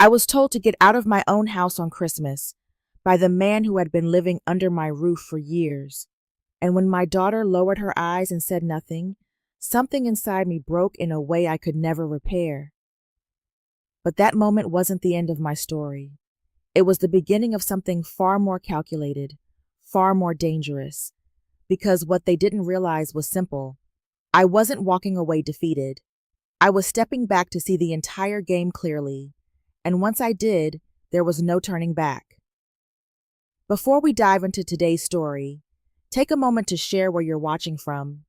I was told to get out of my own house on Christmas by the man who had been living under my roof for years. And when my daughter lowered her eyes and said nothing, something inside me broke in a way I could never repair. But that moment wasn't the end of my story. It was the beginning of something far more calculated, far more dangerous, because what they didn't realize was simple. I wasn't walking away defeated. I was stepping back to see the entire game clearly, and once I did, there was no turning back. Before we dive into today's story, take a moment to share where you're watching from.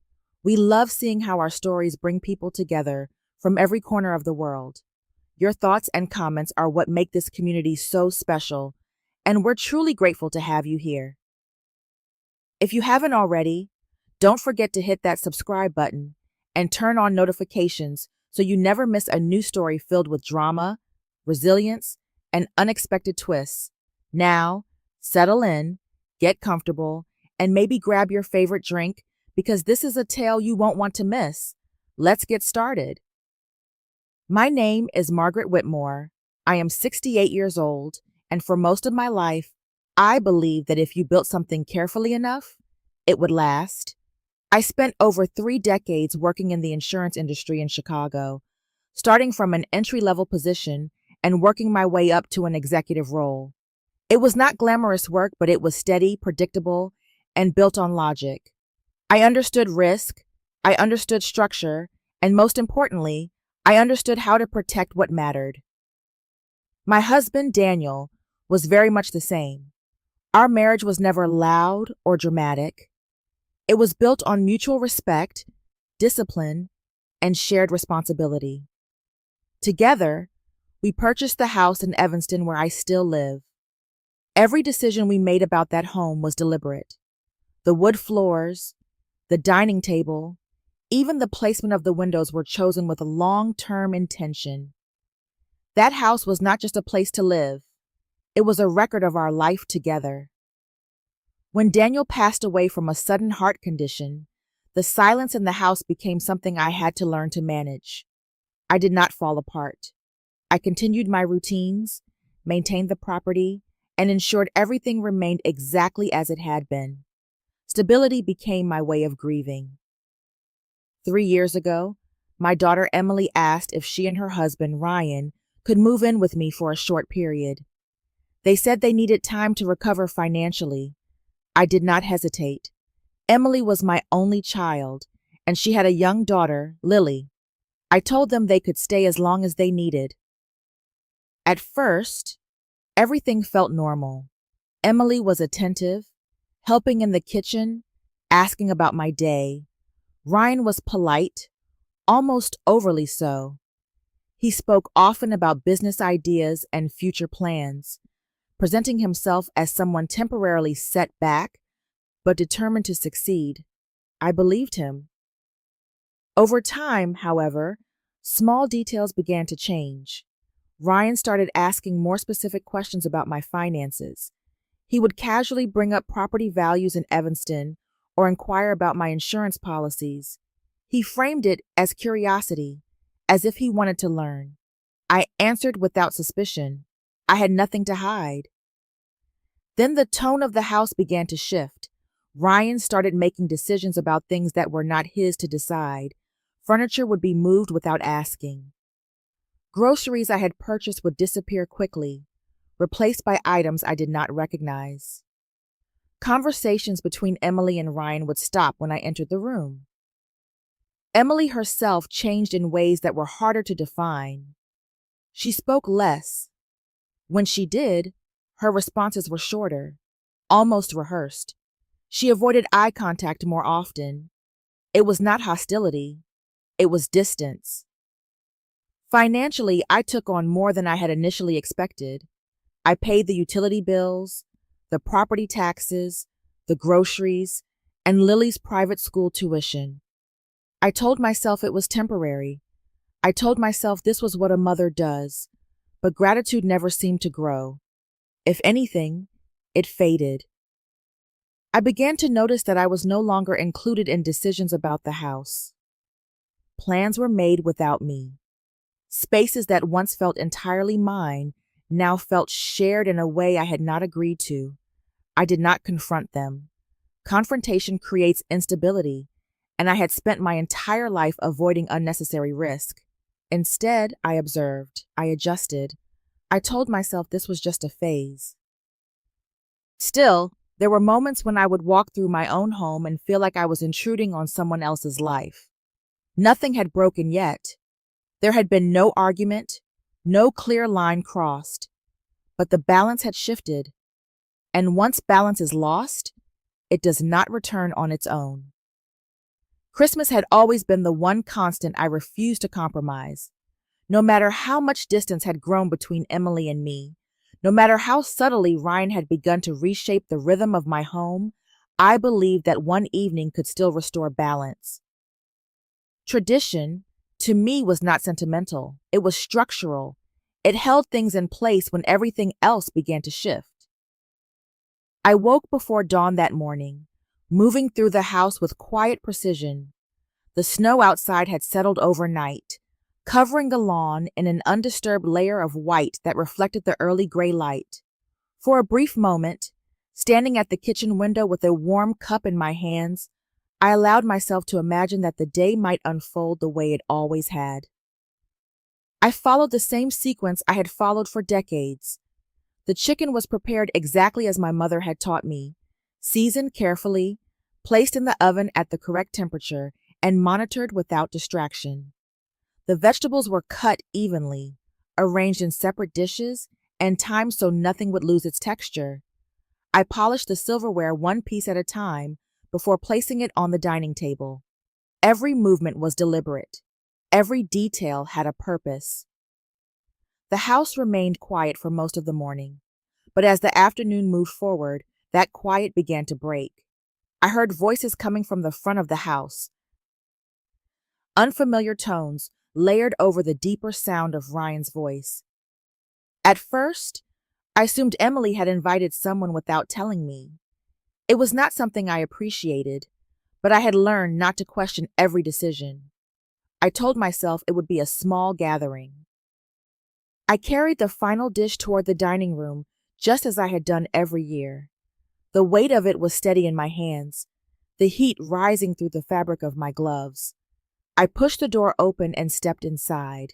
We love seeing how our stories bring people together from every corner of the world. Your thoughts and comments are what make this community so special, and we're truly grateful to have you here. If you haven't already, don't forget to hit that subscribe button and turn on notifications so you never miss a new story filled with drama, resilience, and unexpected twists. Now, settle in, get comfortable, and maybe grab your favorite drink because this is a tale you won't want to miss. Let's get started. My name is Margaret Whitmore. I am 68 years old, and for most of my life, I believed that if you built something carefully enough, it would last. I spent over 3 decades working in the insurance industry in Chicago, starting from an entry-level position and working my way up to an executive role. It was not glamorous work, but it was steady, predictable, and built on logic. I understood risk, I understood structure, and most importantly, I understood how to protect what mattered. My husband, Daniel, was very much the same. Our marriage was never loud or dramatic. It was built on mutual respect, discipline, and shared responsibility. Together, we purchased the house in Evanston where I still live. Every decision we made about that home was deliberate. The wood floors, the dining table, even the placement of the windows were chosen with a long-term intention. That house was not just a place to live. It was a record of our life together. When Daniel passed away from a sudden heart condition, the silence in the house became something I had to learn to manage. I did not fall apart. I continued my routines, maintained the property, and ensured everything remained exactly as it had been. Stability became my way of grieving. 3 years ago, my daughter Emily asked if she and her husband, Ryan, could move in with me for a short period. They said they needed time to recover financially. I did not hesitate. Emily was my only child, and she had a young daughter, Lily. I told them they could stay as long as they needed. At first, everything felt normal. Emily was attentive, helping in the kitchen, asking about my day. Ryan was polite, almost overly so. He spoke often about business ideas and future plans, presenting himself as someone temporarily set back, but determined to succeed. I believed him. Over time, however, small details began to change. Ryan started asking more specific questions about my finances. He would casually bring up property values in Evanston or inquire about my insurance policies. He framed it as curiosity, as if he wanted to learn. I answered without suspicion. I had nothing to hide. Then the tone of the house began to shift. Ryan started making decisions about things that were not his to decide. Furniture would be moved without asking. Groceries I had purchased would disappear quickly, replaced by items I did not recognize. Conversations between Emily and Ryan would stop when I entered the room. Emily herself changed in ways that were harder to define. She spoke less. When she did, her responses were shorter, almost rehearsed. She avoided eye contact more often. It was not hostility. It was distance. Financially, I took on more than I had initially expected. I paid the utility bills, the property taxes, the groceries, and Lily's private school tuition. I told myself it was temporary. I told myself this was what a mother does, but gratitude never seemed to grow. If anything, it faded. I began to notice that I was no longer included in decisions about the house. Plans were made without me. Spaces that once felt entirely mine now felt shared in a way I had not agreed to. I did not confront them. Confrontation creates instability, and I had spent my entire life avoiding unnecessary risk. Instead, I observed, I adjusted. I told myself this was just a phase. Still, there were moments when I would walk through my own home and feel like I was intruding on someone else's life. Nothing had broken yet. There had been no argument, no clear line crossed, but the balance had shifted. And once balance is lost, it does not return on its own. Christmas had always been the one constant I refused to compromise. No matter how much distance had grown between Emily and me, no matter how subtly Ryan had begun to reshape the rhythm of my home, I believed that one evening could still restore balance. Tradition, to me, was not sentimental. It was structural. It held things in place when everything else began to shift. I woke before dawn that morning, moving through the house with quiet precision. The snow outside had settled overnight, covering the lawn in an undisturbed layer of white that reflected the early gray light. For a brief moment, standing at the kitchen window with a warm cup in my hands, I allowed myself to imagine that the day might unfold the way it always had. I followed the same sequence I had followed for decades. The chicken was prepared exactly as my mother had taught me, seasoned carefully, placed in the oven at the correct temperature, and monitored without distraction. The vegetables were cut evenly, arranged in separate dishes, and timed so nothing would lose its texture. I polished the silverware one piece at a time before placing it on the dining table. Every movement was deliberate. Every detail had a purpose. The house remained quiet for most of the morning, but as the afternoon moved forward, that quiet began to break. I heard voices coming from the front of the house, unfamiliar tones layered over the deeper sound of Ryan's voice. At first, I assumed Emily had invited someone without telling me. It was not something I appreciated, but I had learned not to question every decision. I told myself it would be a small gathering. I carried the final dish toward the dining room, just as I had done every year. The weight of it was steady in my hands, the heat rising through the fabric of my gloves. I pushed the door open and stepped inside.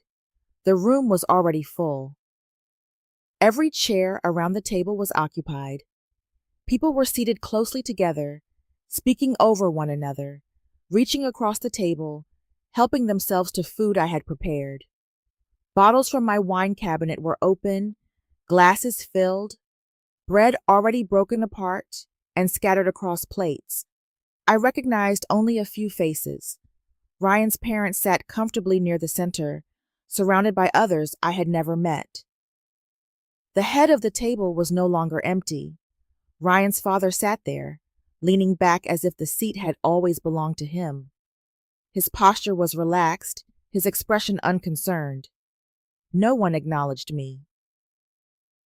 The room was already full. Every chair around the table was occupied. People were seated closely together, speaking over one another, reaching across the table, helping themselves to food I had prepared. Bottles from my wine cabinet were open, glasses filled, bread already broken apart and scattered across plates. I recognized only a few faces. Ryan's parents sat comfortably near the center, surrounded by others I had never met. The head of the table was no longer empty. Ryan's father sat there, leaning back as if the seat had always belonged to him. His posture was relaxed, his expression unconcerned. No one acknowledged me.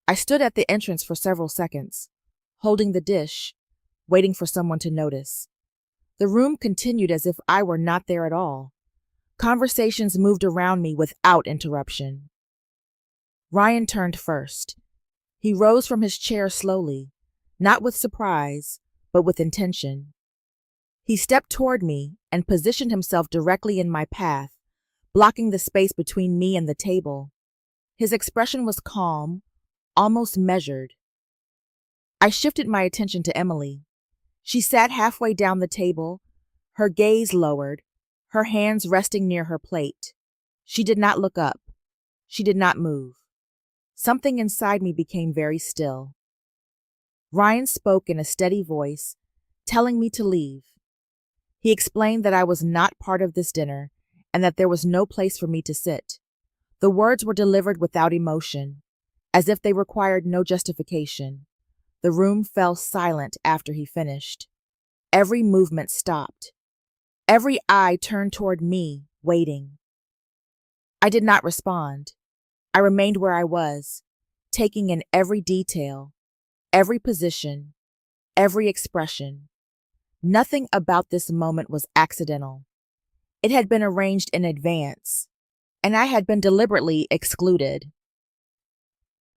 I stood at the entrance for several seconds, holding the dish, waiting for someone to notice. The room continued as if I were not there at all. Conversations moved around me without interruption. Ryan turned first. He rose from his chair slowly, not with surprise, but with intention. He stepped toward me and positioned himself directly in my path, blocking the space between me and the table. His expression was calm, almost measured. I shifted my attention to Emily. She sat halfway down the table, her gaze lowered, her hands resting near her plate. She did not look up. She did not move. Something inside me became very still. Ryan spoke in a steady voice, telling me to leave. He explained that I was not part of this dinner and that there was no place for me to sit. The words were delivered without emotion, as if they required no justification. The room fell silent after he finished. Every movement stopped. Every eye turned toward me, waiting. I did not respond. I remained where I was, taking in every detail, every position, every expression. Nothing about this moment was accidental. It had been arranged in advance, and I had been deliberately excluded.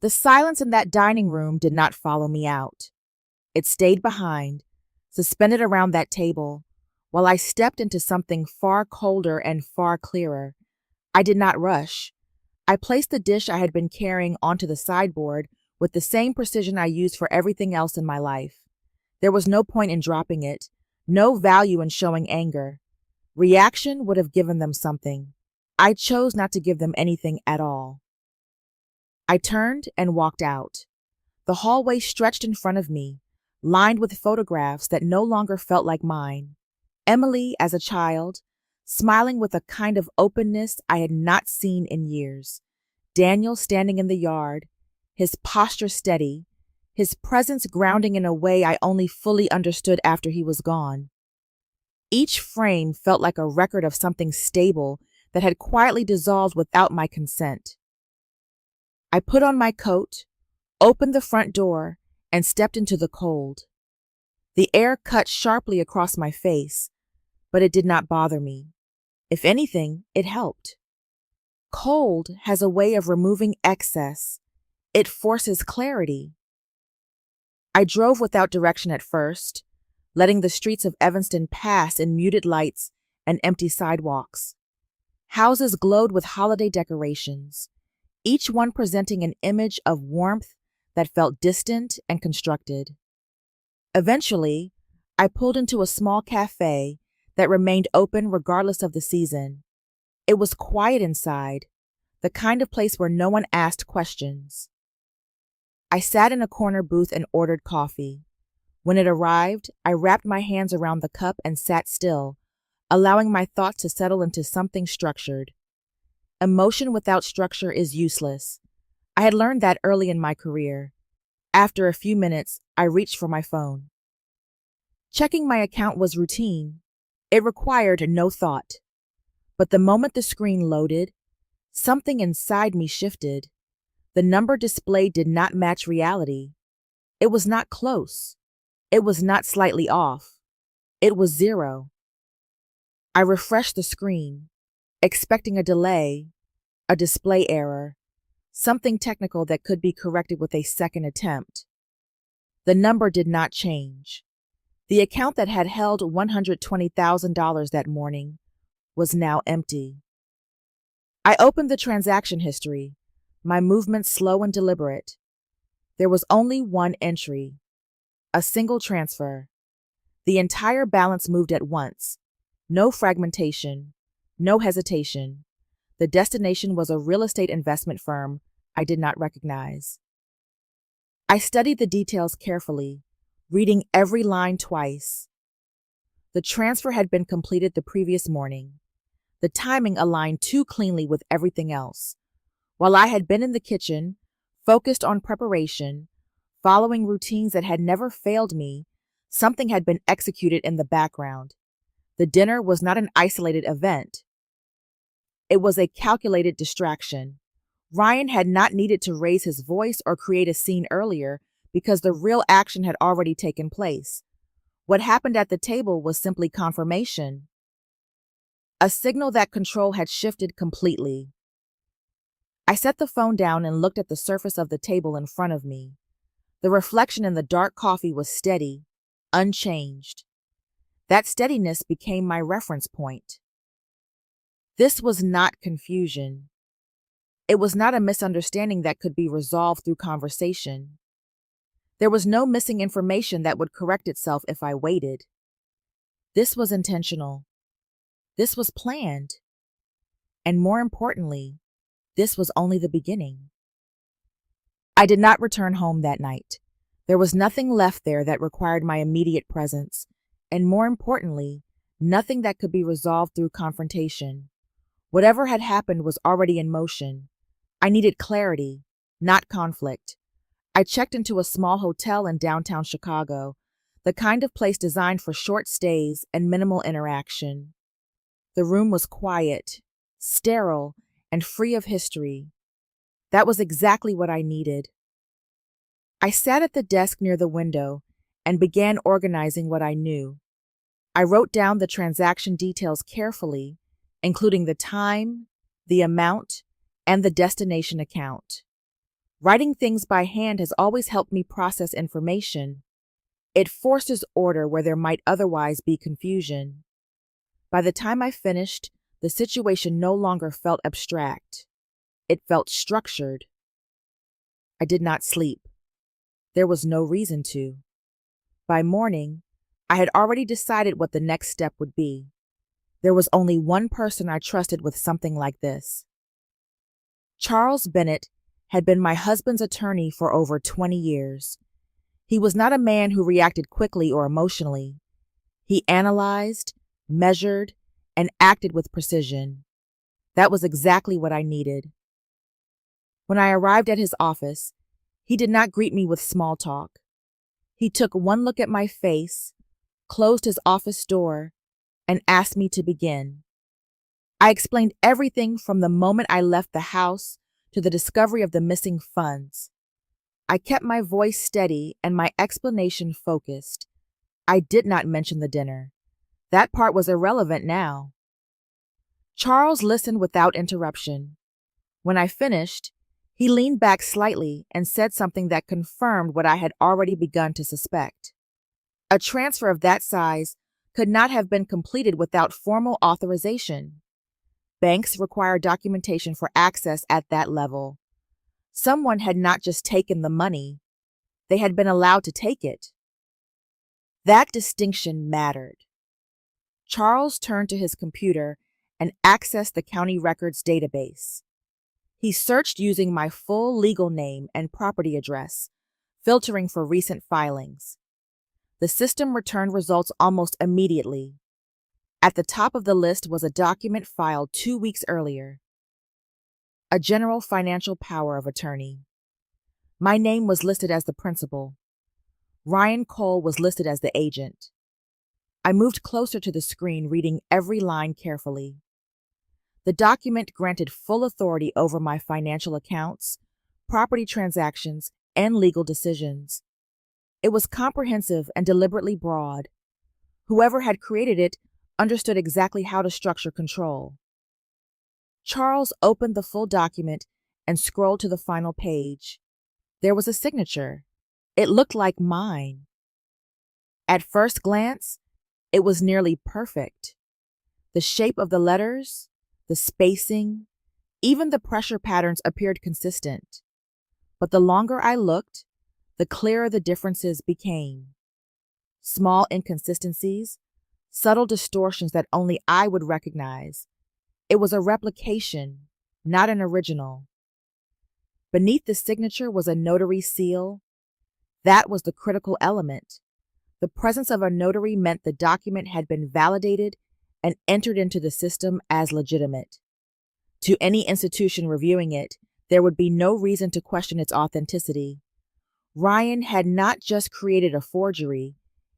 The silence in that dining room did not follow me out. It stayed behind, suspended around that table, while I stepped into something far colder and far clearer. I did not rush. I placed the dish I had been carrying onto the sideboard with the same precision I used for everything else in my life. There was no point in dropping it, no value in showing anger. Reaction would have given them something. I chose not to give them anything at all. I turned and walked out. The hallway stretched in front of me, lined with photographs that no longer felt like mine. Emily as a child, smiling with a kind of openness I had not seen in years. Daniel standing in the yard, his posture steady, his presence grounding in a way I only fully understood after he was gone. Each frame felt like a record of something stable that had quietly dissolved without my consent. I put on my coat, opened the front door, and stepped into the cold. The air cut sharply across my face, but it did not bother me. If anything, it helped. Cold has a way of removing excess. It forces clarity. I drove without direction at first, letting the streets of Evanston pass in muted lights and empty sidewalks. Houses glowed with holiday decorations, each one presenting an image of warmth that felt distant and constructed. Eventually, I pulled into a small cafe that remained open regardless of the season. It was quiet inside, the kind of place where no one asked questions. I sat in a corner booth and ordered coffee. When it arrived, I wrapped my hands around the cup and sat still, allowing my thoughts to settle into something structured. Emotion without structure is useless. I had learned that early in my career. After a few minutes, I reached for my phone. Checking my account was routine. It required no thought. But the moment the screen loaded, something inside me shifted. The number displayed did not match reality. It was not close. It was not slightly off. It was 0. I refreshed the screen, expecting a delay, a display error, something technical that could be corrected with a second attempt. The number did not change. The account that had held $120,000 that morning was now empty. I opened the transaction history, my movements slow and deliberate. There was only one entry, a single transfer. The entire balance moved at once. No fragmentation, no hesitation. The destination was a real estate investment firm I did not recognize. I studied the details carefully, reading every line twice. The transfer had been completed the previous morning. The timing aligned too cleanly with everything else. While I had been in the kitchen, focused on preparation, following routines that had never failed me, something had been executed in the background. The dinner was not an isolated event. It was a calculated distraction. Ryan had not needed to raise his voice or create a scene earlier because the real action had already taken place. What happened at the table was simply confirmation. A signal that control had shifted completely. I set the phone down and looked at the surface of the table in front of me. The reflection in the dark coffee was steady, unchanged. That steadiness became my reference point. This was not confusion. It was not a misunderstanding that could be resolved through conversation. There was no missing information that would correct itself if I waited. This was intentional. This was planned. And more importantly, this was only the beginning. I did not return home that night. There was nothing left there that required my immediate presence, and more importantly, nothing that could be resolved through confrontation. Whatever had happened was already in motion. I needed clarity, not conflict. I checked into a small hotel in downtown Chicago, the kind of place designed for short stays and minimal interaction. The room was quiet, sterile, and free of history. That was exactly what I needed. I sat at the desk near the window and began organizing what I knew. I wrote down the transaction details carefully, including the time, the amount, and the destination account. Writing things by hand has always helped me process information. It forces order where there might otherwise be confusion. By the time I finished, the situation no longer felt abstract. It felt structured. I did not sleep. There was no reason to. By morning, I had already decided what the next step would be. There was only one person I trusted with something like this. Charles Bennett had been my husband's attorney for over 20 years. He was not a man who reacted quickly or emotionally. He analyzed, measured, and acted with precision. That was exactly what I needed. When I arrived at his office, he did not greet me with small talk. He took one look at my face, closed his office door, and asked me to begin. I explained everything from the moment I left the house to the discovery of the missing funds. I kept my voice steady and my explanation focused. I did not mention the dinner. That part was irrelevant now. Charles listened without interruption. When I finished, he leaned back slightly and said something that confirmed what I had already begun to suspect. A transfer of that size could not have been completed without formal authorization. Banks require documentation for access at that level. Someone had not just taken the money, they had been allowed to take it. That distinction mattered. Charles turned to his computer and accessed the county records database. He searched using my full legal name and property address, filtering for recent filings. The system returned results almost immediately. At the top of the list was a document filed 2 weeks earlier. A general financial power of attorney. My name was listed as the principal. Ryan Cole was listed as the agent. I moved closer to the screen, reading every line carefully. The document granted full authority over my financial accounts, property transactions, and legal decisions. It was comprehensive and deliberately broad. Whoever had created it understood exactly how to structure control. Charles opened the full document and scrolled to the final page. There was a signature. It looked like mine. At first glance, it was nearly perfect. The shape of the letters, the spacing, even the pressure patterns appeared consistent. But the longer I looked, the clearer the differences became. Small inconsistencies, subtle distortions that only I would recognize. It was a replication, not an original. Beneath the signature was a notary seal. That was the critical element. The presence of a notary meant the document had been validated and entered into the system as legitimate. To any institution reviewing it, there would be no reason to question its authenticity. Ryan had not just created a forgery,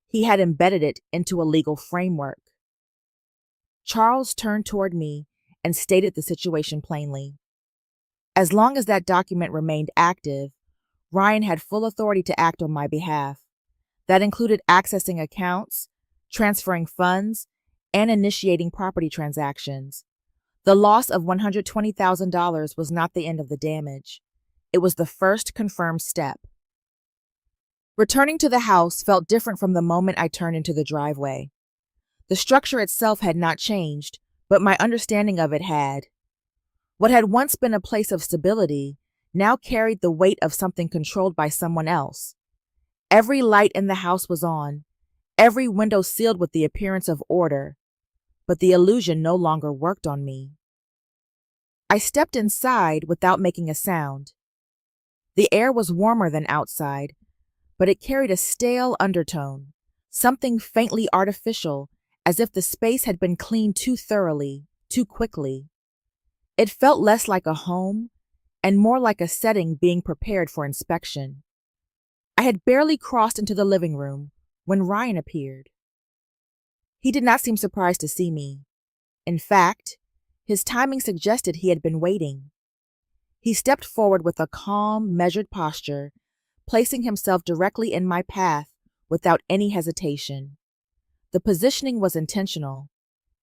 he had embedded it into a legal framework. Charles turned toward me and stated the situation plainly. As long as that document remained active, Ryan had full authority to act on my behalf. That included accessing accounts, transferring funds, and initiating property transactions. The loss of $120,000 was not the end of the damage. It was the first confirmed step. Returning to the house felt different from the moment I turned into the driveway. The structure itself had not changed, but my understanding of it had. What had once been a place of stability now carried the weight of something controlled by someone else. Every light in the house was on, every window sealed with the appearance of order, but the illusion no longer worked on me. I stepped inside without making a sound. The air was warmer than outside, but it carried a stale undertone, something faintly artificial, as if the space had been cleaned too thoroughly, too quickly. It felt less like a home and more like a setting being prepared for inspection. I had barely crossed into the living room when Ryan appeared. He did not seem surprised to see me. In fact, his timing suggested he had been waiting. He stepped forward with a calm, measured posture, placing himself directly in my path without any hesitation. The positioning was intentional.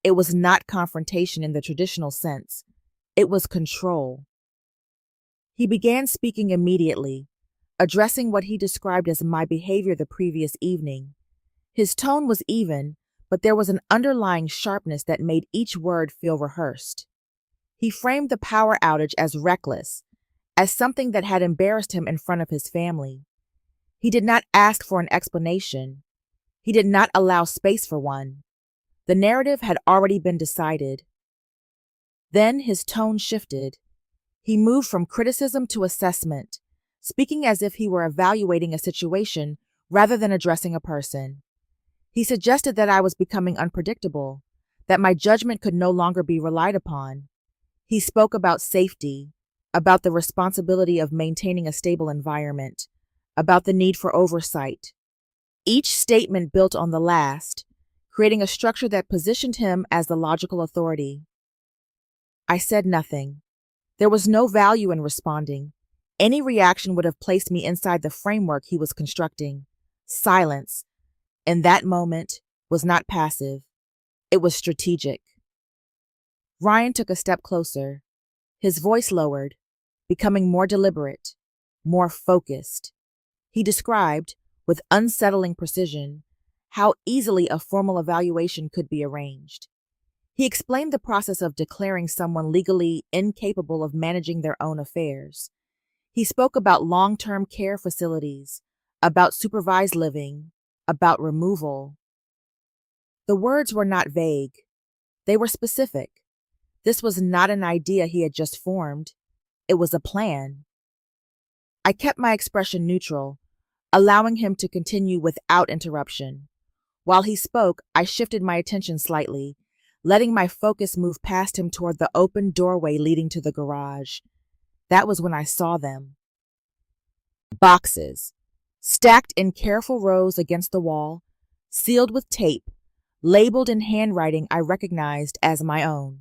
It was not confrontation in the traditional sense. It was control. He began speaking immediately, addressing what he described as my behavior the previous evening. His tone was even, but there was an underlying sharpness that made each word feel rehearsed. He framed the power outage as reckless, as something that had embarrassed him in front of his family. He did not ask for an explanation. He did not allow space for one. The narrative had already been decided. Then his tone shifted. He moved from criticism to assessment, speaking as if he were evaluating a situation rather than addressing a person. He suggested that I was becoming unpredictable, that my judgment could no longer be relied upon. He spoke about safety, about the responsibility of maintaining a stable environment, about the need for oversight. Each statement built on the last, creating a structure that positioned him as the logical authority. I said nothing. There was no value in responding. Any reaction would have placed me inside the framework he was constructing. Silence, in that moment, was not passive. It was strategic. Ryan took a step closer. His voice lowered, becoming more deliberate, more focused. He described, with unsettling precision, how easily a formal evaluation could be arranged. He explained the process of declaring someone legally incapable of managing their own affairs. He spoke about long-term care facilities, about supervised living, about removal. The words were not vague. They were specific. This was not an idea he had just formed. It was a plan. I kept my expression neutral, allowing him to continue without interruption. While he spoke, I shifted my attention slightly, letting my focus move past him toward the open doorway leading to the garage. That was when I saw them. Boxes, stacked in careful rows against the wall, sealed with tape, labeled in handwriting I recognized as my own.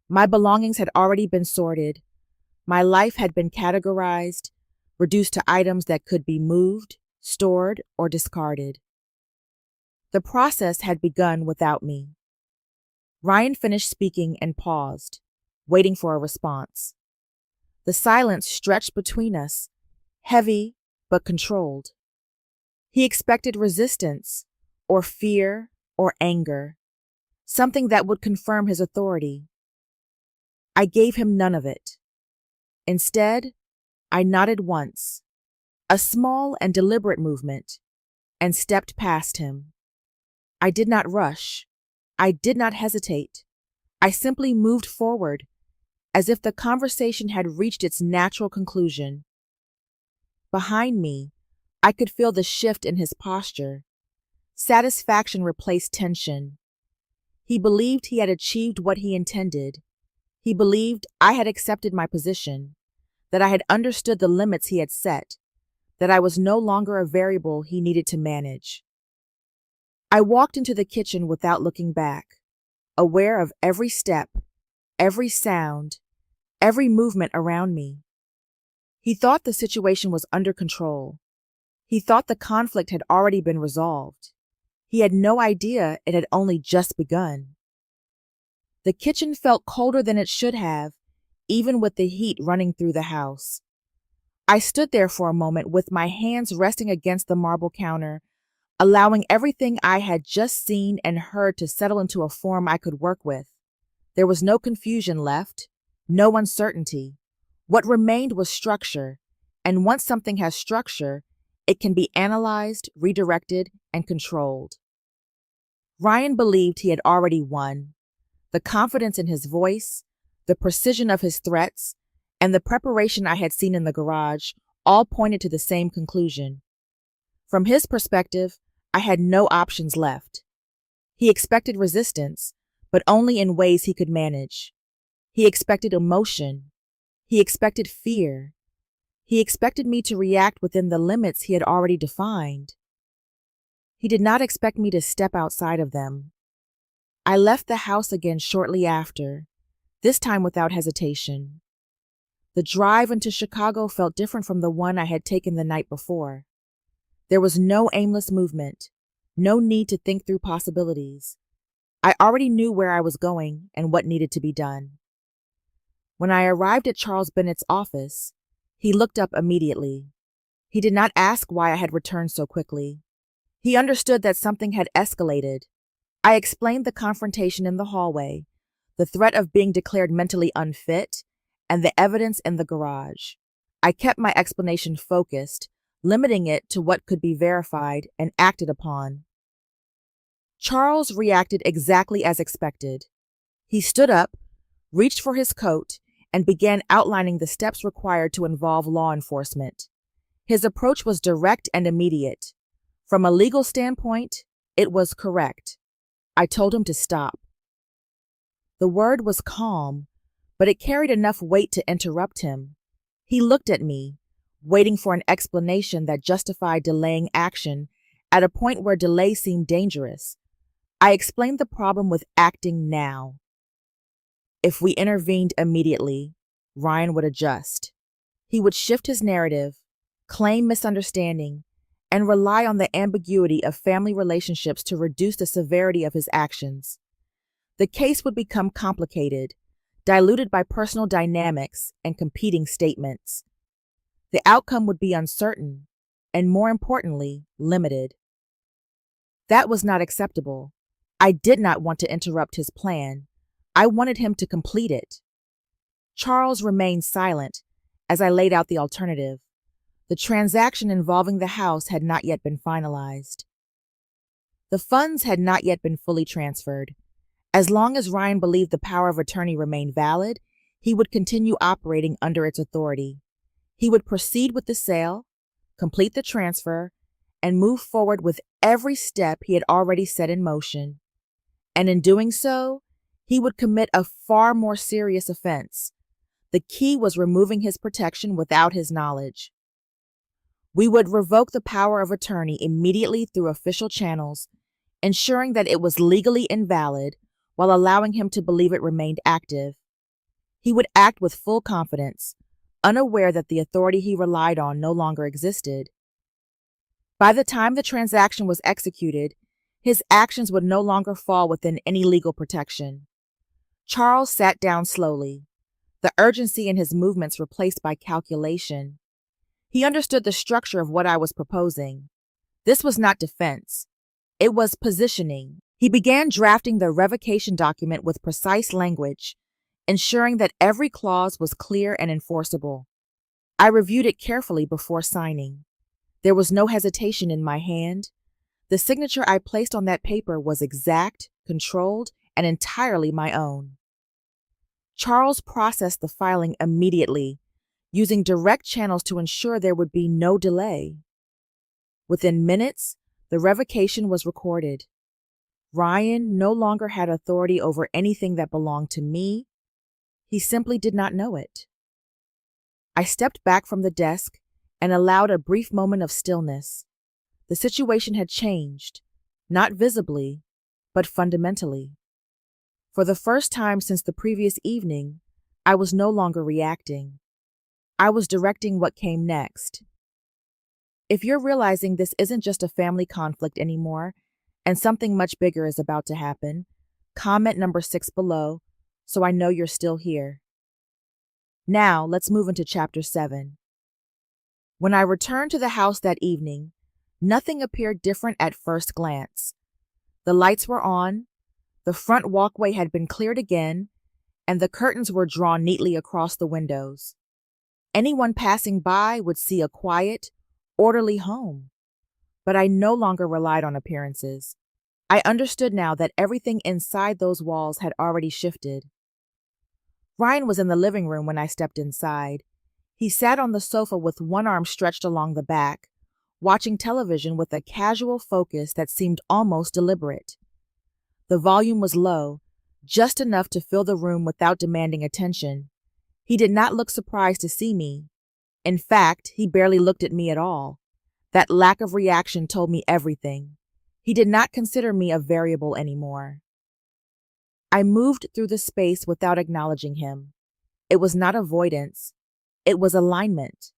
My belongings had already been sorted. My life had been categorized, reduced to items that could be moved, stored, or discarded. The process had begun without me. Ryan finished speaking and paused, waiting for a response. The silence stretched between us, heavy but controlled. He expected resistance, or fear, or anger, something that would confirm his authority. I gave him none of it. Instead, I nodded once, a small and deliberate movement, and stepped past him. I did not rush. I did not hesitate. I simply moved forward, as if the conversation had reached its natural conclusion. Behind me, I could feel the shift in his posture. Satisfaction replaced tension. He believed he had achieved what he intended. He believed I had accepted my position, that I had understood the limits he had set, that I was no longer a variable he needed to manage. I walked into the kitchen without looking back, aware of every step, every sound, every movement around me. He thought the situation was under control. He thought the conflict had already been resolved. He had no idea it had only just begun. The kitchen felt colder than it should have, even with the heat running through the house. I stood there for a moment with my hands resting against the marble counter, allowing everything I had just seen and heard to settle into a form I could work with. There was no confusion left, no uncertainty. What remained was structure, and once something has structure, it can be analyzed, redirected, and controlled. Ryan believed he had already won. The confidence in his voice, the precision of his threats, and the preparation I had seen in the garage all pointed to the same conclusion. From his perspective, I had no options left. He expected resistance, but only in ways he could manage. He expected emotion. He expected fear. He expected me to react within the limits he had already defined. He did not expect me to step outside of them. I left the house again shortly after, this time without hesitation. The drive into Chicago felt different from the one I had taken the night before. There was no aimless movement, no need to think through possibilities. I already knew where I was going and what needed to be done. When I arrived at Charles Bennett's office, He looked up immediately. He did not ask why I had returned so quickly. He understood that something had escalated. I explained the confrontation in the hallway, the threat of being declared mentally unfit, and the evidence in the garage. I kept my explanation focused, limiting it to what could be verified and acted upon. Charles reacted exactly as expected. He stood up, reached for his coat, and began outlining the steps required to involve law enforcement. His approach was direct and immediate. From a legal standpoint, it was correct. I told him to stop. The word was calm, but it carried enough weight to interrupt him. He looked at me, waiting for an explanation that justified delaying action at a point where delay seemed dangerous. I explained the problem with acting now. If we intervened immediately, Ryan would adjust. He would shift his narrative, claim misunderstanding, and rely on the ambiguity of family relationships to reduce the severity of his actions. The case would become complicated, diluted by personal dynamics and competing statements. The outcome would be uncertain, and more importantly, limited. That was not acceptable. I did not want to interrupt his plan. I wanted him to complete it. Charles remained silent as I laid out the alternative. The transaction involving the house had not yet been finalized. The funds had not yet been fully transferred. As long as Ryan believed the power of attorney remained valid, he would continue operating under its authority. He would proceed with the sale, complete the transfer, and move forward with every step he had already set in motion. And in doing so, he would commit a far more serious offense. The key was removing his protection without his knowledge. We would revoke the power of attorney immediately through official channels, ensuring that it was legally invalid while allowing him to believe it remained active. He would act with full confidence, unaware that the authority he relied on no longer existed. By the time the transaction was executed, his actions would no longer fall within any legal protection. Charles sat down slowly, the urgency in his movements replaced by calculation. He understood the structure of what I was proposing. This was not defense. It was positioning. He began drafting the revocation document with precise language, ensuring that every clause was clear and enforceable. I reviewed it carefully before signing. There was no hesitation in my hand. The signature I placed on that paper was exact, controlled, and entirely my own. Charles processed the filing immediately, using direct channels to ensure there would be no delay. Within minutes, the revocation was recorded. Ryan no longer had authority over anything that belonged to me. He simply did not know it. I stepped back from the desk and allowed a brief moment of stillness. The situation had changed, not visibly, but fundamentally. For the first time since the previous evening, I was no longer reacting. I was directing what came next. If you're realizing this isn't just a family conflict anymore, and something much bigger is about to happen, comment number 6 below so I know you're still here. Now, let's move into Chapter 7. When I returned to the house that evening, nothing appeared different at first glance. The lights were on, the front walkway had been cleared again, and the curtains were drawn neatly across the windows. Anyone passing by would see a quiet, orderly home. But I no longer relied on appearances. I understood now that everything inside those walls had already shifted. Ryan was in the living room when I stepped inside. He sat on the sofa with one arm stretched along the back, watching television with a casual focus that seemed almost deliberate. The volume was low, just enough to fill the room without demanding attention. He did not look surprised to see me. In fact, he barely looked at me at all. That lack of reaction told me everything. He did not consider me a variable anymore. I moved through the space without acknowledging him. It was not avoidance. It was alignment.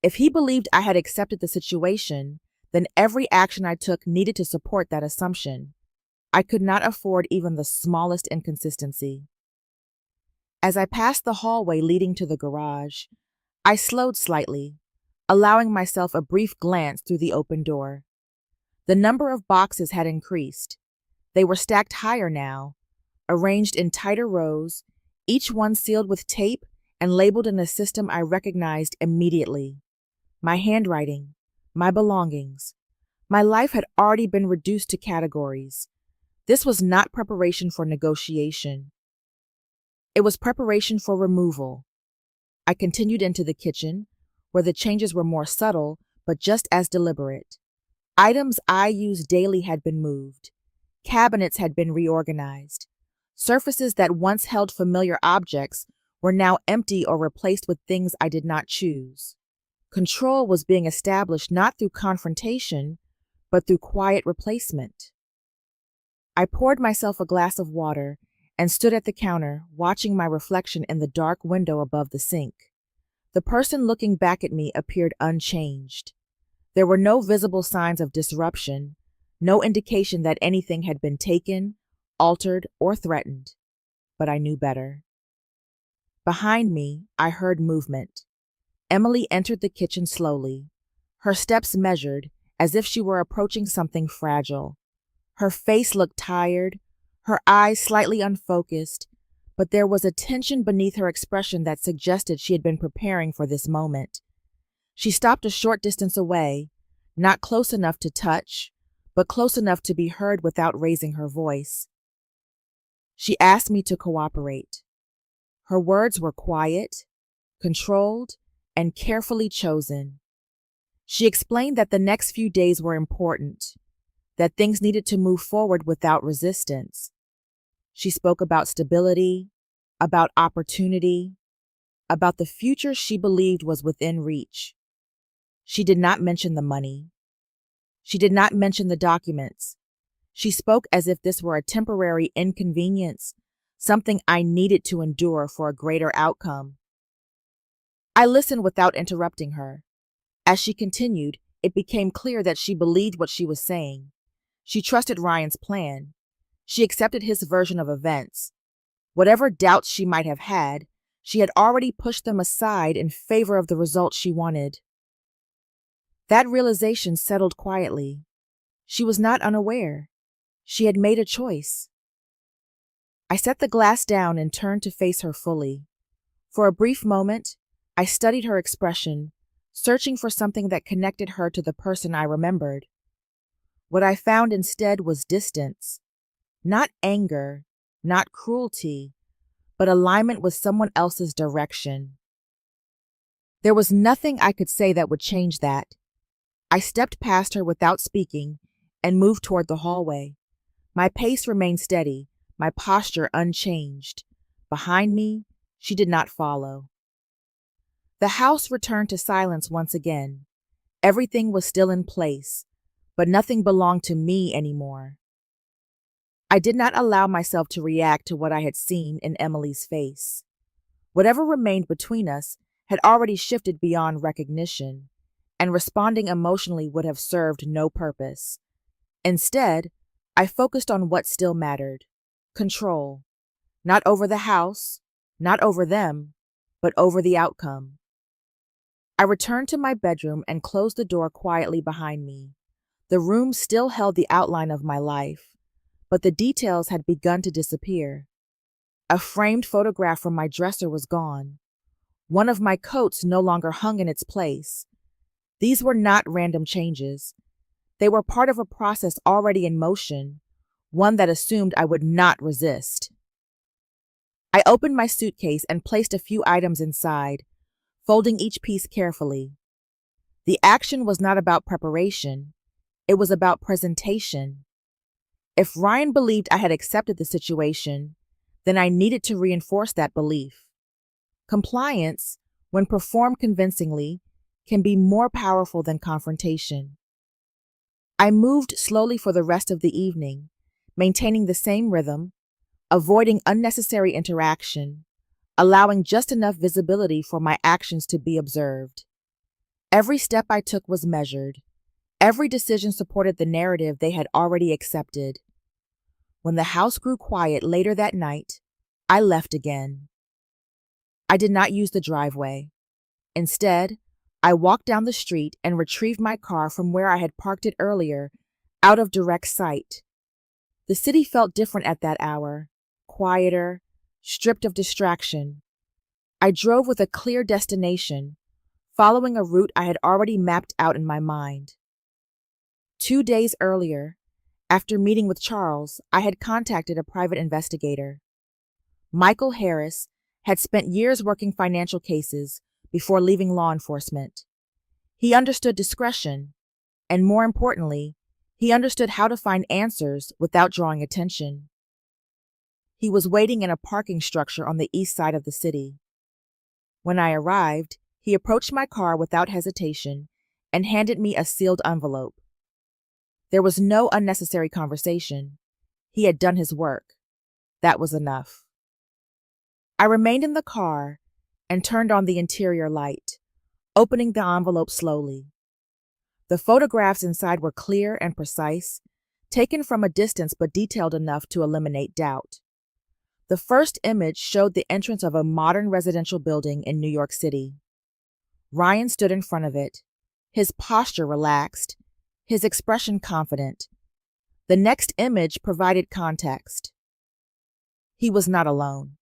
If he believed I had accepted the situation, then every action I took needed to support that assumption. I could not afford even the smallest inconsistency. As I passed the hallway leading to the garage, I slowed slightly, allowing myself a brief glance through the open door. The number of boxes had increased. They were stacked higher now, arranged in tighter rows, each one sealed with tape and labeled in a system I recognized immediately. My handwriting, my belongings. My life had already been reduced to categories. This was not preparation for negotiation. It was preparation for removal. I continued into the kitchen, where the changes were more subtle but just as deliberate. Items I used daily had been moved. Cabinets had been reorganized. Surfaces that once held familiar objects were now empty or replaced with things I did not choose. Control was being established not through confrontation, but through quiet replacement. I poured myself a glass of water and stood at the counter, watching my reflection in the dark window above the sink. The person looking back at me appeared unchanged. There were no visible signs of disruption, no indication that anything had been taken, altered, or threatened. But I knew better. Behind me, I heard movement. Emily entered the kitchen slowly, her steps measured, as if she were approaching something fragile. Her face looked tired, her eyes slightly unfocused, but there was a tension beneath her expression that suggested she had been preparing for this moment. She stopped a short distance away, not close enough to touch, but close enough to be heard without raising her voice. She asked me to cooperate. Her words were quiet, controlled, and carefully chosen. She explained that the next few days were important, that things needed to move forward without resistance. She spoke about stability, about opportunity, about the future she believed was within reach. She did not mention the money. She did not mention the documents. She spoke as if this were a temporary inconvenience, something I needed to endure for a greater outcome. I listened without interrupting her. As she continued, it became clear that she believed what she was saying. She trusted Ryan's plan. She accepted his version of events. Whatever doubts she might have had, she had already pushed them aside in favor of the result she wanted. That realization settled quietly. She was not unaware. She had made a choice. I set the glass down and turned to face her fully. For a brief moment, I studied her expression, searching for something that connected her to the person I remembered. What I found instead was distance. Not anger, not cruelty, but alignment with someone else's direction. There was nothing I could say that would change that. I stepped past her without speaking and moved toward the hallway. My pace remained steady, my posture unchanged. Behind me, she did not follow. The house returned to silence once again. Everything was still in place, but nothing belonged to me anymore. I did not allow myself to react to what I had seen in Emily's face. Whatever remained between us had already shifted beyond recognition, and responding emotionally would have served no purpose. Instead, I focused on what still mattered: control. Not over the house, not over them, but over the outcome. I returned to my bedroom and closed the door quietly behind me. The room still held the outline of my life, but the details had begun to disappear. A framed photograph from my dresser was gone. One of my coats no longer hung in its place. These were not random changes. They were part of a process already in motion, one that assumed I would not resist. I opened my suitcase and placed a few items inside, folding each piece carefully. The action was not about preparation. It was about presentation. If Ryan believed I had accepted the situation, then I needed to reinforce that belief. Compliance, when performed convincingly, can be more powerful than confrontation. I moved slowly for the rest of the evening, maintaining the same rhythm, avoiding unnecessary interaction, allowing just enough visibility for my actions to be observed. Every step I took was measured. Every decision supported the narrative they had already accepted. When the house grew quiet later that night, I left again. I did not use the driveway. Instead, I walked down the street and retrieved my car from where I had parked it earlier, out of direct sight. The city felt different at that hour, quieter, stripped of distraction. I drove with a clear destination, following a route I had already mapped out in my mind. 2 days earlier, after meeting with Charles, I had contacted a private investigator. Michael Harris had spent years working financial cases before leaving law enforcement. He understood discretion, and more importantly, he understood how to find answers without drawing attention. He was waiting in a parking structure on the east side of the city. When I arrived, he approached my car without hesitation and handed me a sealed envelope. There was no unnecessary conversation. He had done his work. That was enough. I remained in the car and turned on the interior light, opening the envelope slowly. The photographs inside were clear and precise, taken from a distance but detailed enough to eliminate doubt. The first image showed the entrance of a modern residential building in New York City. Ryan stood in front of it, his posture relaxed, his expression confident. The next image provided context. He was not alone.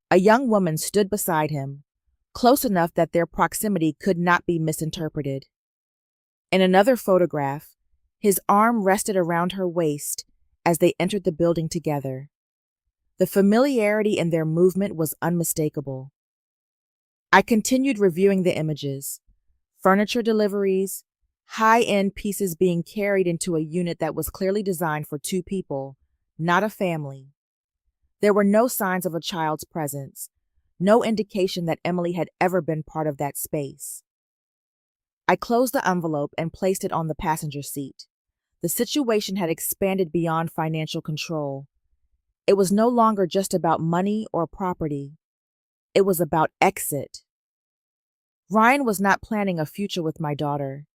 A young woman stood beside him, close enough that their proximity could not be misinterpreted. In another photograph, his arm rested around her waist as they entered the building together. The familiarity in their movement was unmistakable. I continued reviewing the images, furniture deliveries, high-end pieces being carried into a unit that was clearly designed for two people, not a family. There were no signs of a child's presence, no indication that Emily had ever been part of that space. I closed the envelope and placed it on the passenger seat. The situation had expanded beyond financial control. It was no longer just about money or property. It was about exit. Ryan was not planning a future with my daughter.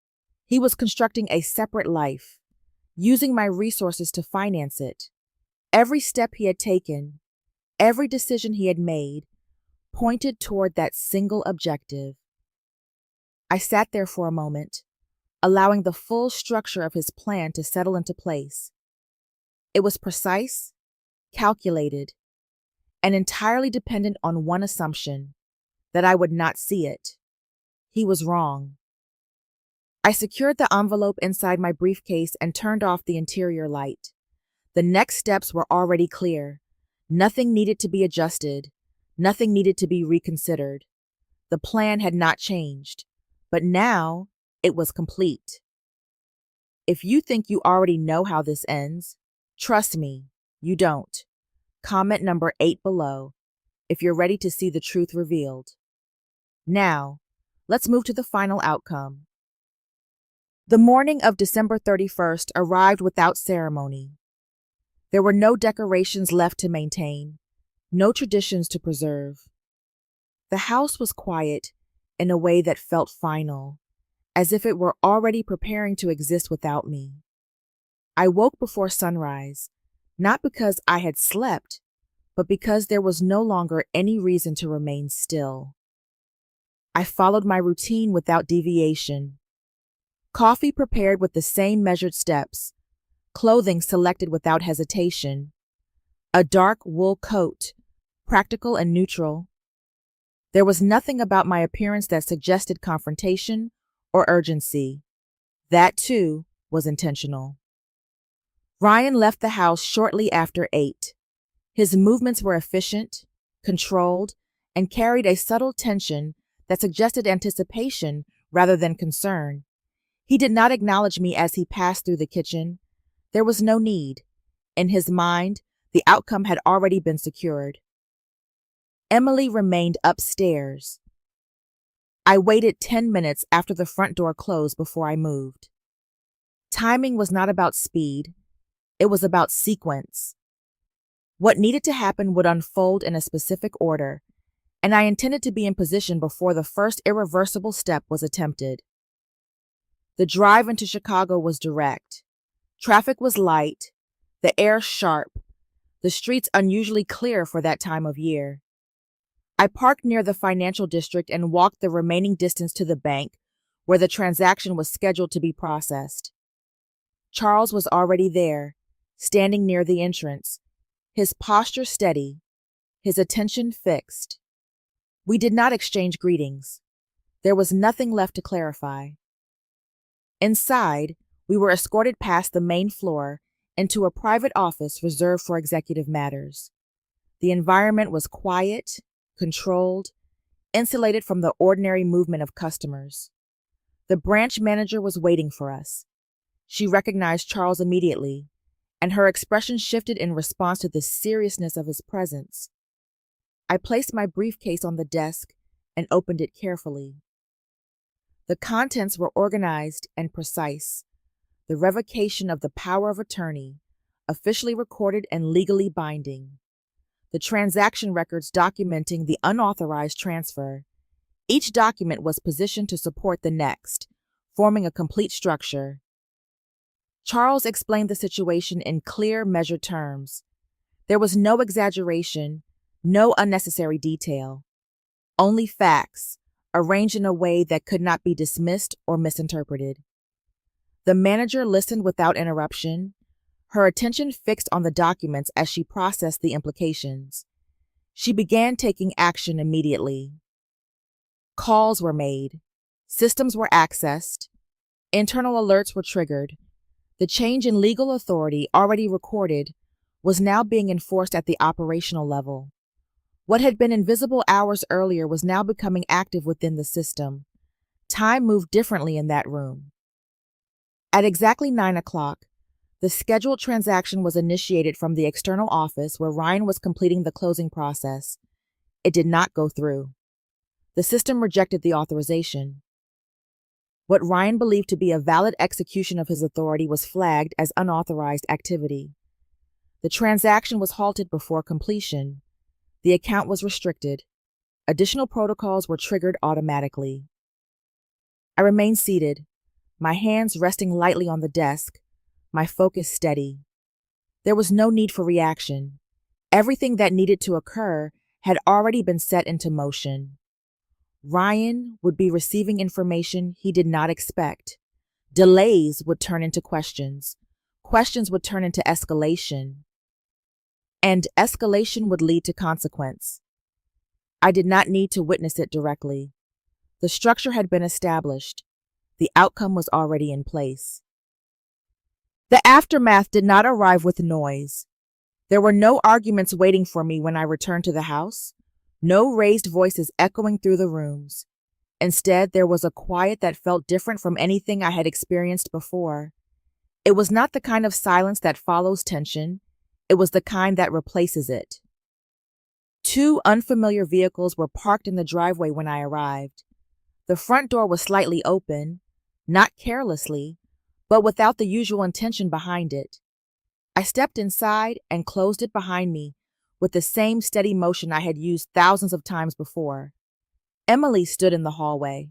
He was constructing a separate life, using my resources to finance it. Every step he had taken, every decision he had made, pointed toward that single objective. I sat there for a moment, allowing the full structure of his plan to settle into place. It was precise, calculated, and entirely dependent on one assumption, that I would not see it. He was wrong. I secured the envelope inside my briefcase and turned off the interior light. The next steps were already clear. Nothing needed to be adjusted. Nothing needed to be reconsidered. The plan had not changed, but now it was complete. If you think you already know how this ends, trust me, you don't. Comment number 8 below if you're ready to see the truth revealed. Now, let's move to the final outcome. The morning of December 31st arrived without ceremony. There were no decorations left to maintain, no traditions to preserve. The house was quiet in a way that felt final, as if it were already preparing to exist without me. I woke before sunrise, not because I had slept, but because there was no longer any reason to remain still. I followed my routine without deviation. Coffee prepared with the same measured steps, clothing selected without hesitation, a dark wool coat, practical and neutral. There was nothing about my appearance that suggested confrontation or urgency. That, too, was intentional. Ryan left the house shortly after 8. His movements were efficient, controlled, and carried a subtle tension that suggested anticipation rather than concern. He did not acknowledge me as he passed through the kitchen. There was no need. In his mind, the outcome had already been secured. Emily remained upstairs. I waited 10 minutes after the front door closed before I moved. Timing was not about speed. It was about sequence. What needed to happen would unfold in a specific order, and I intended to be in position before the first irreversible step was attempted. The drive into Chicago was direct. Traffic was light, the air sharp, the streets unusually clear for that time of year. I parked near the financial district and walked the remaining distance to the bank where the transaction was scheduled to be processed. Charles was already there, standing near the entrance, his posture steady, his attention fixed. We did not exchange greetings. There was nothing left to clarify. Inside, we were escorted past the main floor into a private office reserved for executive matters. The environment was quiet, controlled, insulated from the ordinary movement of customers. The branch manager was waiting for us. She recognized Charles immediately, and her expression shifted in response to the seriousness of his presence. I placed my briefcase on the desk and opened it carefully. The contents were organized and precise. The revocation of the power of attorney, officially recorded and legally binding. The transaction records documenting the unauthorized transfer. Each document was positioned to support the next, forming a complete structure. Charles explained the situation in clear, measured terms. There was no exaggeration, no unnecessary detail. Only facts, arranged in a way that could not be dismissed or misinterpreted. The manager listened without interruption, her attention fixed on the documents as she processed the implications. She began taking action immediately. Calls were made, systems were accessed, internal alerts were triggered. The change in legal authority already recorded was now being enforced at the operational level. What had been invisible hours earlier was now becoming active within the system. Time moved differently in that room. At exactly 9 o'clock, the scheduled transaction was initiated from the external office where Ryan was completing the closing process. It did not go through. The system rejected the authorization. What Ryan believed to be a valid execution of his authority was flagged as unauthorized activity. The transaction was halted before completion. The account was restricted. Additional protocols were triggered automatically. I remained seated, my hands resting lightly on the desk, my focus steady. There was no need for reaction. Everything that needed to occur had already been set into motion. Ryan would be receiving information he did not expect. Delays would turn into questions. Questions would turn into escalation. And escalation would lead to consequence. I did not need to witness it directly. The structure had been established. The outcome was already in place. The aftermath did not arrive with noise. There were no arguments waiting for me when I returned to the house, no raised voices echoing through the rooms. Instead, there was a quiet that felt different from anything I had experienced before. It was not the kind of silence that follows tension. It was the kind that replaces it. 2 unfamiliar vehicles were parked in the driveway when I arrived. The front door was slightly open, not carelessly, but without the usual intention behind it. I stepped inside and closed it behind me with the same steady motion I had used thousands of times before. Emily stood in the hallway.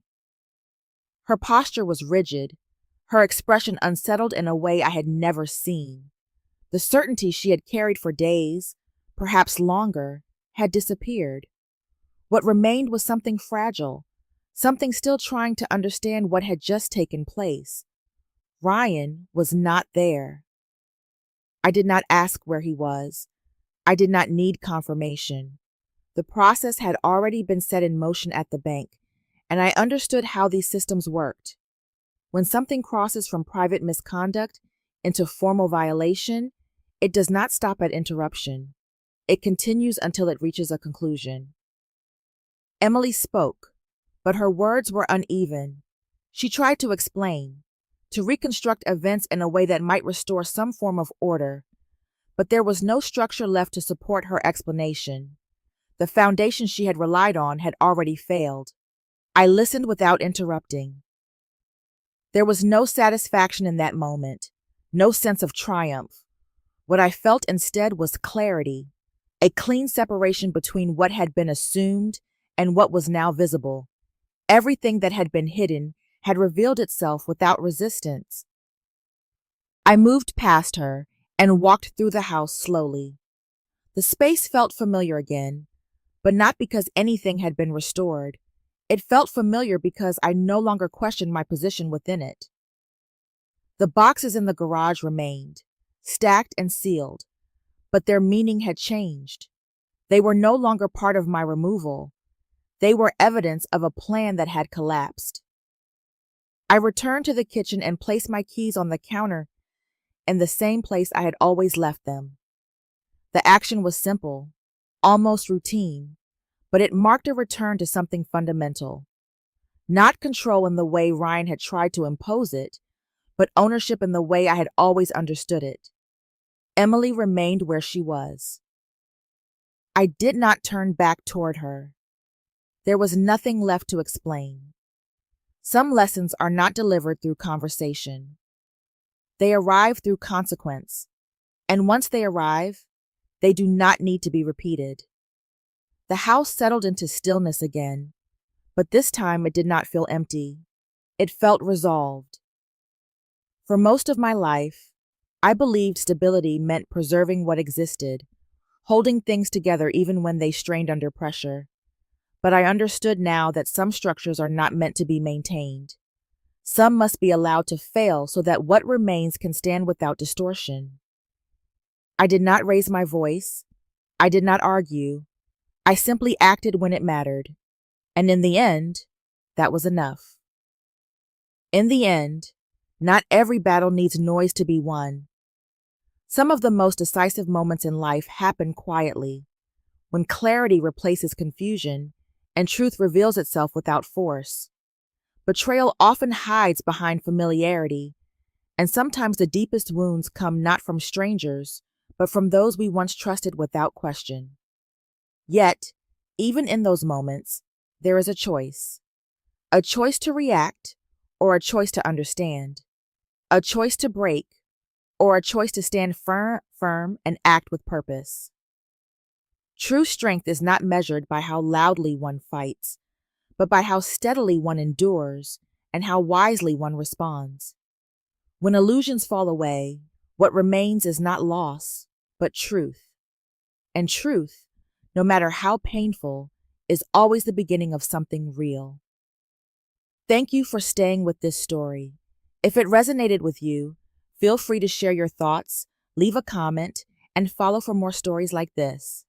Her posture was rigid, her expression unsettled in a way I had never seen. The certainty she had carried for days, perhaps longer, had disappeared. What remained was something fragile, something still trying to understand what had just taken place. Ryan was not there. I did not ask where he was. I did not need confirmation. The process had already been set in motion at the bank, and I understood how these systems worked. When something crosses from private misconduct into formal violation, it does not stop at interruption. It continues until it reaches a conclusion. Emily spoke, but her words were uneven. She tried to explain, to reconstruct events in a way that might restore some form of order, but there was no structure left to support her explanation. The foundation she had relied on had already failed. I listened without interrupting. There was no satisfaction in that moment, no sense of triumph. What I felt instead was clarity, a clean separation between what had been assumed and what was now visible. Everything that had been hidden had revealed itself without resistance. I moved past her and walked through the house slowly. The space felt familiar again, but not because anything had been restored. It felt familiar because I no longer questioned my position within it. The boxes in the garage remained, stacked and sealed, but their meaning had changed. They were no longer part of my removal. They were evidence of a plan that had collapsed. I returned to the kitchen and placed my keys on the counter in the same place I had always left them. The action was simple, almost routine, but it marked a return to something fundamental. Not control in the way Ryan had tried to impose it, but ownership in the way I had always understood it. Emily remained where she was. I did not turn back toward her. There was nothing left to explain. Some lessons are not delivered through conversation. They arrive through consequence, and once they arrive, they do not need to be repeated. The house settled into stillness again, but this time it did not feel empty. It felt resolved. For most of my life, I believed stability meant preserving what existed, holding things together even when they strained under pressure. But I understood now that some structures are not meant to be maintained. Some must be allowed to fail so that what remains can stand without distortion. I did not raise my voice. I did not argue. I simply acted when it mattered. And in the end, that was enough. In the end, not every battle needs noise to be won. Some of the most decisive moments in life happen quietly, when clarity replaces confusion and truth reveals itself without force. Betrayal often hides behind familiarity, and sometimes the deepest wounds come not from strangers, but from those we once trusted without question. Yet, even in those moments, there is a choice to react or a choice to understand, a choice to break or a choice to stand firm and act with purpose. True strength is not measured by how loudly one fights, but by how steadily one endures and how wisely one responds. When illusions fall away, what remains is not loss, but truth. And truth, no matter how painful, is always the beginning of something real. Thank you for staying with this story. If it resonated with you, feel free to share your thoughts, leave a comment, and follow for more stories like this.